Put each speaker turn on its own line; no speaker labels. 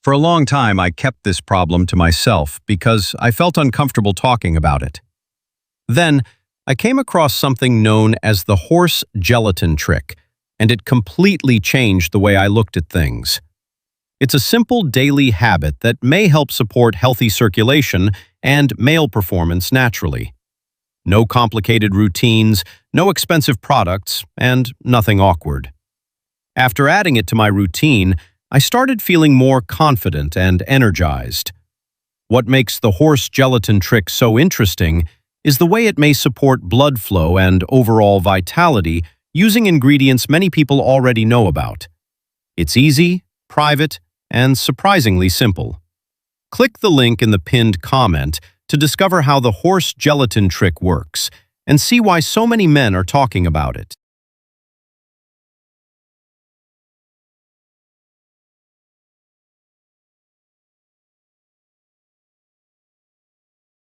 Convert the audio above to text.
For a long time, I kept this problem to myself because I felt uncomfortable talking about it. Then, I came across something known as the horse gelatin trick, and it completely changed the way I looked at things. It's a simple daily habit that may help support healthy circulation and male performance naturally. No complicated routines, no expensive products, and nothing awkward. After adding it to my routine, I started feeling more confident and energized. What makes the horse gelatin trick so interesting is the way it may support blood flow and overall vitality using ingredients many people already know about. It's easy, private, and surprisingly simple. Click the link in the pinned comment to discover how the horse gelatin trick works and see why so many men are talking about it.